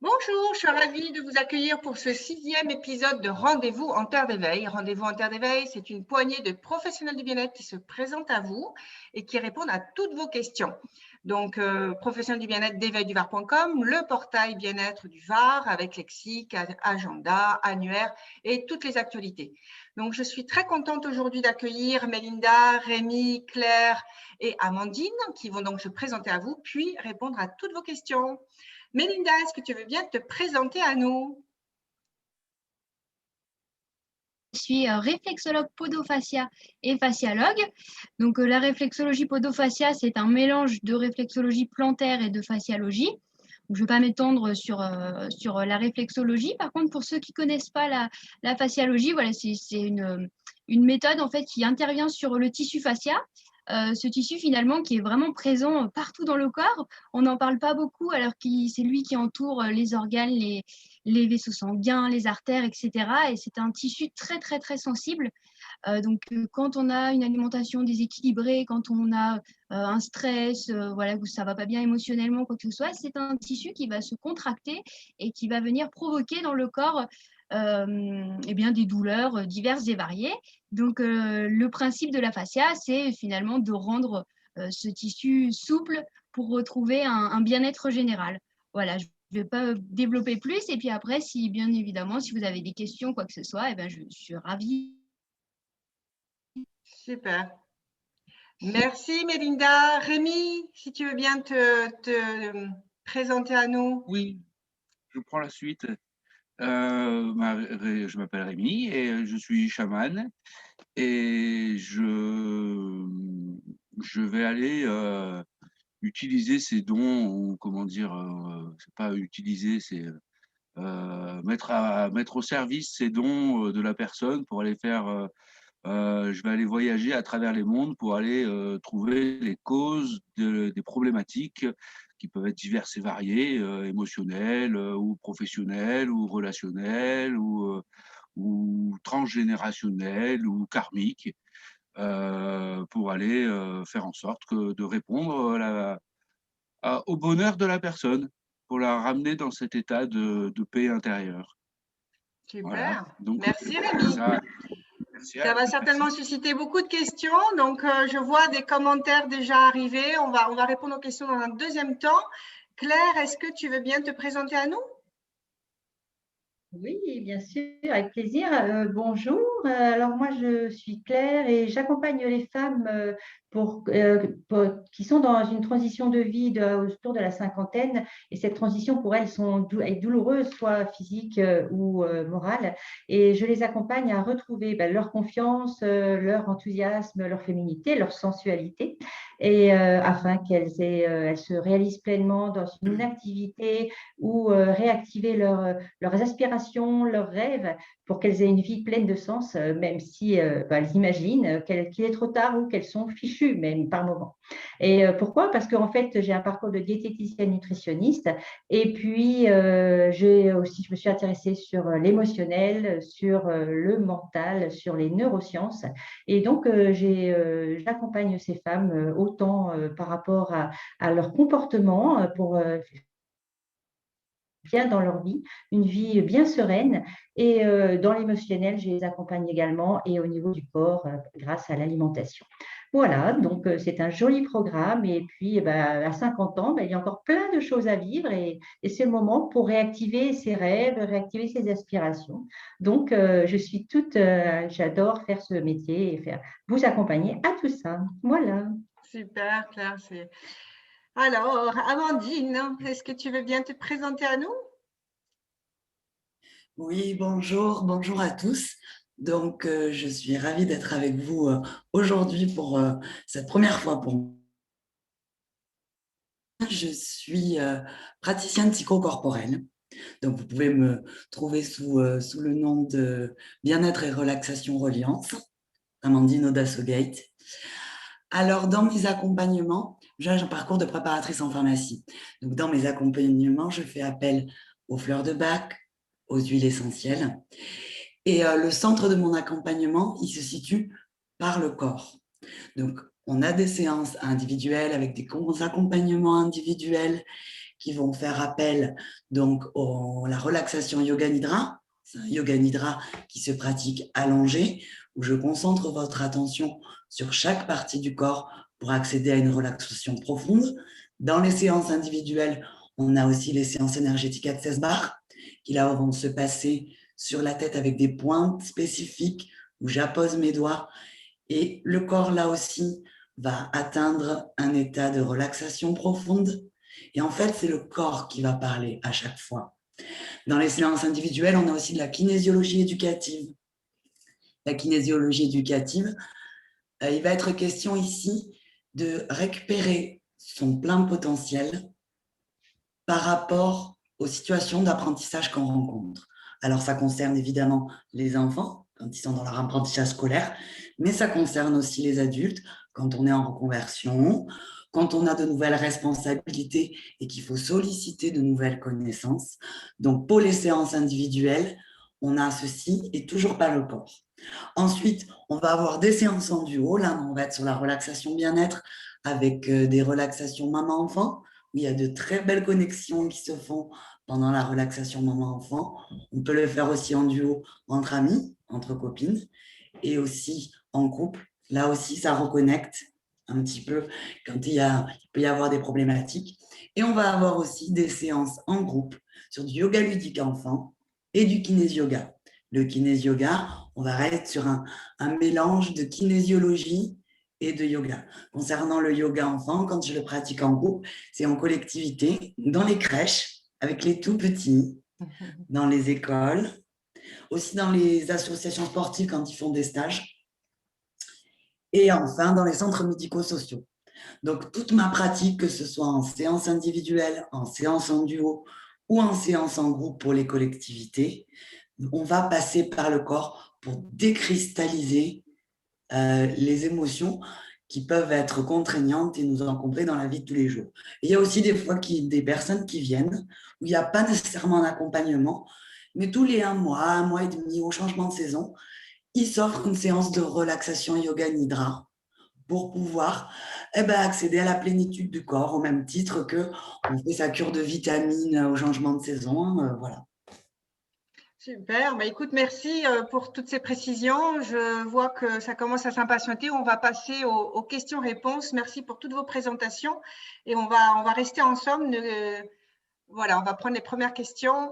Bonjour, je suis ravie de vous accueillir pour ce 6e épisode de Rendez-vous en Terre d'éveil. Rendez-vous en Terre d'éveil, c'est une poignée de professionnels du bien-être qui se présentent à vous et qui répondent à toutes vos questions. Donc, professionnels du bien-être d'éveilduvar.com, le portail bien-être du Var avec lexique, agenda, annuaire et toutes les actualités. Donc, je suis très contente aujourd'hui d'accueillir Mélinda, Rémi, Claire et Amandine qui vont donc se présenter à vous puis répondre à toutes vos questions. Mélinda, est-ce que tu veux bien te présenter à nous? Je suis réflexologue podofascia et fasciologue. Donc, la réflexologie podofascia, c'est un mélange de réflexologie plantaire et de fasciologie. Donc, je ne vais pas m'étendre sur la réflexologie. Par contre, pour ceux qui ne connaissent pas la fasciologie, voilà, c'est une méthode en fait, qui intervient sur le tissu fascia. Ce tissu finalement qui est vraiment présent partout dans le corps. On n'en parle pas beaucoup alors que c'est lui qui entoure les organes, les vaisseaux sanguins, les artères, etc. Et c'est un tissu très, très, très sensible. Quand on a une alimentation déséquilibrée, quand on a un stress, voilà, que ça ne va pas bien émotionnellement, quoi que ce soit, c'est un tissu qui va se contracter et qui va venir provoquer dans le corps eh bien, des douleurs diverses et variées. Donc, le principe de la fascia, c'est finalement de rendre ce tissu souple pour retrouver un bien-être général. Voilà, je ne vais pas développer plus. Et puis après, si bien évidemment, si vous avez des questions, quoi que ce soit, eh ben, je suis ravie. Super. Merci Mélinda. Rémi, si tu veux bien te présenter à nous. Oui, je prends la suite. Je m'appelle Rémi et je suis chaman et je vais aller utiliser ces dons, ou comment dire, c'est pas utiliser, c'est mettre au service ces dons de la personne pour aller faire. Je vais aller voyager à travers les mondes pour aller trouver les causes des problématiques qui peuvent être diverses et variées, émotionnelles ou professionnelles ou relationnelles ou transgénérationnelles ou karmiques, pour aller faire en sorte de répondre au bonheur de la personne, pour la ramener dans cet état de paix intérieure. Voilà, Super. donc Merci je fais Rémi. ça. Merci, Ça va certainement merci. susciter beaucoup de questions. Donc, je vois des commentaires déjà arriver. On va répondre aux questions dans un deuxième temps. Claire, est-ce que tu veux bien te présenter à nous? Oui, bien sûr, avec plaisir. Bonjour. Alors moi, je suis Claire et j'accompagne les femmes qui sont dans une transition de vie autour de la cinquantaine. Et cette transition, pour elles, est douloureuse, soit physique ou morale. Et je les accompagne à retrouver leur confiance, leur enthousiasme, leur féminité, leur sensualité, et afin elles se réalisent pleinement dans une activité ou réactiver leurs aspirations, leurs rêves, pour qu'elles aient une vie pleine de sens, même si elles imaginent qu'il est trop tard ou qu'elles sont fichues, même par moment. Et pourquoi? Parce qu'en fait, j'ai un parcours de diététicienne nutritionniste, et puis je me suis intéressée sur l'émotionnel, sur le mental, sur les neurosciences. Et donc, j'accompagne ces femmes autant par rapport à leur comportement pour bien dans leur vie, une vie bien sereine. Et dans l'émotionnel, je les accompagne également, et au niveau du corps, grâce à l'alimentation. Voilà, donc c'est un joli programme. Et puis, à 50 ans, il y a encore plein de choses à vivre, et c'est le moment pour réactiver ses rêves, réactiver ses aspirations. Donc, j'adore faire ce métier et vous accompagner à tout ça. Voilà. Super, Claire. Alors, Amandine, est-ce que tu veux bien te présenter à nous? Oui, bonjour, bonjour à tous. Donc, je suis ravie d'être avec vous aujourd'hui pour cette première fois pour moi. Je suis praticienne psychocorporelle. Donc, vous pouvez me trouver sous le nom de Bien-être et Relaxation Reliance, Amandine Odasso-Gate. Alors, dans mes accompagnements, j'ai un parcours de préparatrice en pharmacie. Donc, dans mes accompagnements, je fais appel aux fleurs de bac, aux huiles essentielles. Et le centre de mon accompagnement, il se situe par le corps. Donc, on a des séances individuelles avec des accompagnements individuels qui vont faire appel donc à la relaxation Yoga Nidra. C'est un Yoga Nidra qui se pratique allongé, où je concentre votre attention sur chaque partie du corps pour accéder à une relaxation profonde. Dans les séances individuelles, on a aussi les séances énergétiques Access Bar, qui là vont se passer sur la tête avec des pointes spécifiques où j'appose mes doigts. Et le corps, là aussi, va atteindre un état de relaxation profonde. Et en fait, c'est le corps qui va parler à chaque fois. Dans les séances individuelles, on a aussi de la kinésiologie éducative. La kinésiologie éducative, il va être question ici de récupérer son plein potentiel par rapport aux situations d'apprentissage qu'on rencontre. Alors, ça concerne évidemment les enfants quand ils sont dans leur apprentissage scolaire, mais ça concerne aussi les adultes quand on est en reconversion, quand on a de nouvelles responsabilités et qu'il faut solliciter de nouvelles connaissances. Donc, pour les séances individuelles, on a ceci et toujours pas le corps. Ensuite, on va avoir des séances en duo. Là, on va être sur la relaxation bien-être avec des relaxations maman-enfant, où il y a de très belles connexions qui se font pendant la relaxation maman-enfant. On peut le faire aussi en duo entre amis, entre copines, et aussi en couple. Là aussi, ça reconnecte un petit peu quand il peut y avoir des problématiques. Et on va avoir aussi des séances en groupe sur du yoga ludique enfant et du kinésio-yoga. Le kinésio-yoga, on va être sur un mélange de kinésiologie et de yoga. Concernant le yoga enfant, quand je le pratique en groupe, c'est en collectivité, dans les crèches, avec les tout petits, dans les écoles, aussi dans les associations sportives quand ils font des stages, et enfin dans les centres médico-sociaux. Donc toute ma pratique, que ce soit en séance individuelle, en séance en duo ou en séance en groupe pour les collectivités, on va passer par le corps pour décristalliser les émotions qui peuvent être contraignantes et nous encombrer dans la vie de tous les jours. Et il y a aussi des fois des personnes qui viennent où il n'y a pas nécessairement d'accompagnement, mais tous les 1 mois et demi, au changement de saison, ils s'offrent une séance de relaxation Yoga Nidra pour pouvoir accéder à la plénitude du corps, au même titre qu'on fait sa cure de vitamines au changement de saison. Voilà. Super. Bah, écoute, merci pour toutes ces précisions. Je vois que ça commence à s'impatienter. On va passer aux questions-réponses. Merci pour toutes vos présentations et on va rester ensemble. Voilà, on va prendre les premières questions.